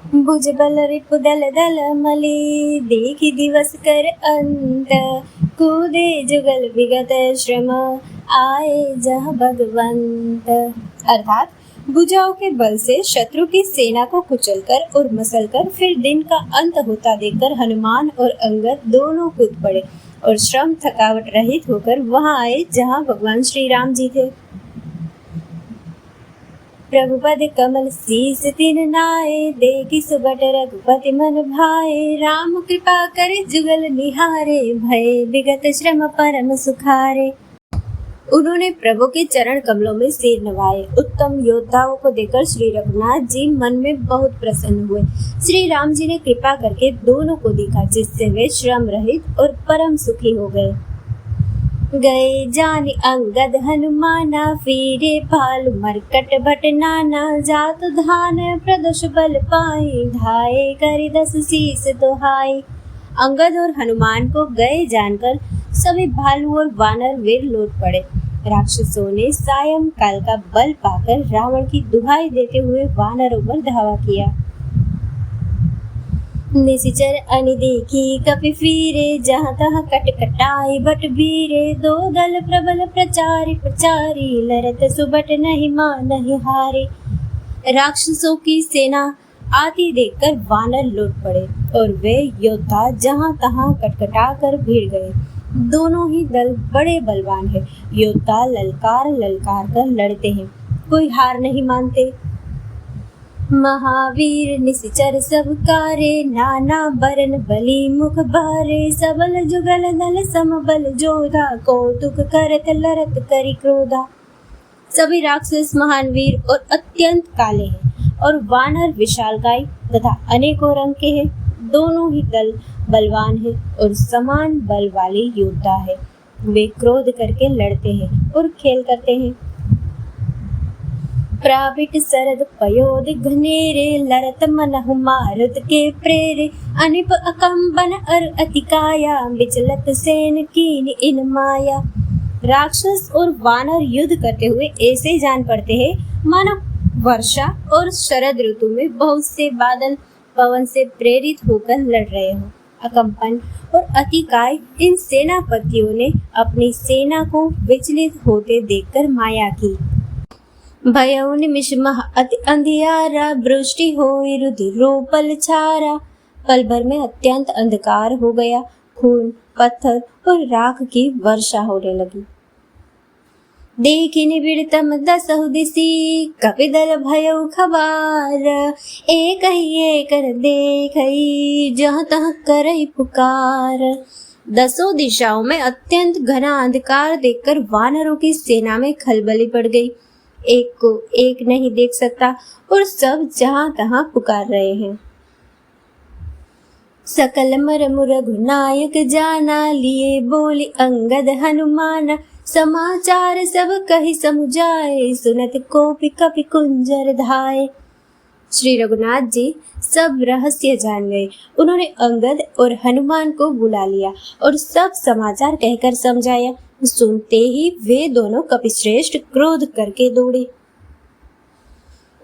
भुजबल रिपु दल दल मली, देखी दिवस कर अंत, कूदे जुगल विगत श्रम, आए जहाँ भगवंत। अर्थात भुजाओं के बल से शत्रु की सेना को कुचलकर और मसलकर फिर दिन का अंत होता देखकर हनुमान और अंगद दोनों कूद पड़े और श्रम थकावट रहित होकर वहां आए जहां भगवान श्री राम जी थे। प्रभुपद कमल शीस तिन नाए, देखी सुबट रघुपति मन भाए, राम कृपा करे जुगल निहारे, भय विगत श्रम परम सुखारे। उन्होंने प्रभु के चरण कमलों में सिर नवाए। उत्तम योद्धाओं को देखकर श्री रघुनाथ जी मन में बहुत प्रसन्न हुए। श्री राम जी ने कृपा करके दोनों को देखा, जिससे वे श्रम रहित और परम सुखी हो गए। गए जानि अंगद हनुमाना, फिरे भालु मरकट भट नाना, जात धान प्रदोष बल पाई, धाये करि दस शीस दोहाई। अंगद और हनुमान को गए जानकर सभी भालू और वानर वीर लौट पड़े। राक्षसों ने सायं काल का बल पाकर रावण की दुहाई देते हुए वानरों पर धावा किया। निशिचर अनि देखी कपि फिरे, जहाँ तहाँ कटकटाई बट बीरे, दो दल प्रबल प्रचारी प्रचारी, लरत सुबट नहीं मानहि हारे। राक्षसों की सेना आती देखकर वानर लौट पड़े और वे योद्धा जहाँ तहाँ कटकटा कर भीड़ गए। दोनों ही दल बड़े बलवान हैं। योद्धा ललकार ललकार कर लड़ते हैं, कोई हार नहीं मानते। महावीर निशिचर सब कारे, नाना बरन बली मुख भारे, सबल जुगल दल समबल जोधा, कौतुक करत लरत करि क्रोधा। सभी राक्षस महान वीर और अत्यंत काले हैं और वानर विशालकाय तथा अनेकों रंग के हैं। दोनों ही दल बलवान हैं और समान बल वाले योद्धा हैं। वे क्रोध करके लड़ते हैं और खेल करते हैं। प्राविट सरद पयोद घनेरे, लरत मनहु मारुत के प्रेरे, अनिप अकम्बन अर अतिकाया, विचलत सेन कीन इन माया। राक्षस और वानर युद्ध करते हुए ऐसे जान पड़ते हैं मानो वर्षा और शरद ऋतु में बहुत से बादल पवन से प्रेरित होकर लड़ रहे हो। अकम्पन और अतिकाय इन सेनापतियों ने अपनी सेना को विचलित होते देखकर माया की। भयउ निमिष मह अति अंधियारा, वृष्टि होई रुधिरोपल छारा। पल भर में अत्यंत अंधकार हो गया, खून पत्थर और राख की वर्षा होने लगी। देखि निबिड़तम दसहु दिशि, कपिदल भयउ खबार, एक ही एकर देखई, जहाँ तहाँ करई पुकार। दसों दिशाओं में अत्यंत घना अंधकार देखकर वानरों की सेना में खलबली पड़ गई। एक को एक नहीं देख सकता और सब जहां तहां पुकार रहे हैं। सकल मरमु रघुनायक जाना, लिए बोली अंगद हनुमाना, समाचार सब कहि समुझाए, सुनत कोपि कपि कुंजर धाये। श्री रघुनाथ जी सब रहस्य जान गए। उन्होंने अंगद और हनुमान को बुला लिया और सब समाचार कहकर समझाया। सुनते ही वे दोनों कपिश्रेष्ठ क्रोध करके दौड़े।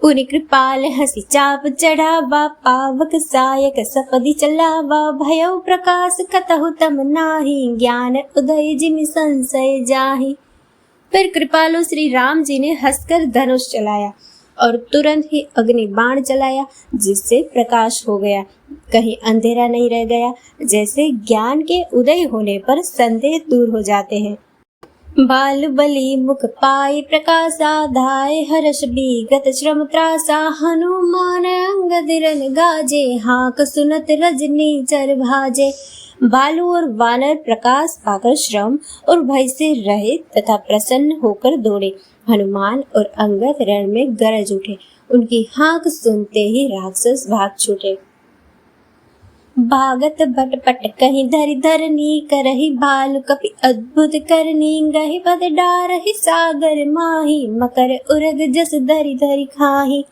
पुनि कृपाल हंसी चाप चढ़ावा, पावक सायक सपदि चलावा, भयउ प्रकाश कतहु तम नाही, ज्ञान उदय जिमि संशय जाहि। फिर कृपालु श्री राम जी ने हंसकर धनुष चलाया और तुरंत ही अग्नि बाण चलाया, जिससे प्रकाश हो गया। कहीं अंधेरा नहीं रह गया। जैसे ज्ञान के उदय होने पर संदेह दूर हो जाते हैं। बाल बली मुख पाई प्रकाशा, धाय हर्ष बीगत श्रम त्रासा, हनुमान अंगद रन गाजे, हाक सुनत रजनी चर भाजे। बालू और वानर प्रकाश पाकर श्रम और भय से रहित तथा प्रसन्न होकर दौड़े। हनुमान और अंगद रण में गरज उठे। उनकी हाक सुनते ही राक्षस भाग छूटे। भागत भटपट कहीं धरि धरनी, करहि भालु कपि अद्भुत करनी, गहि पद डारहि सागर माही, मकर उरग जस धरि धरि खाही।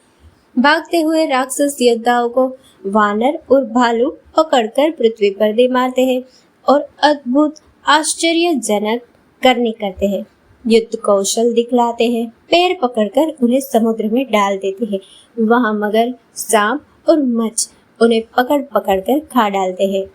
भागते हुए राक्षस योद्धाओं को वानर और भालू पकड़कर पृथ्वी पर दे मारते हैं और अद्भुत आश्चर्यजनक करनी करते हैं। युद्ध कौशल दिखलाते हैं। पैर पकड़कर उन्हें समुद्र में डाल देते हैं। वहां मगर, सांप और मच्छ उन्हें पकड़ पकड़ कर खा डालते हैं।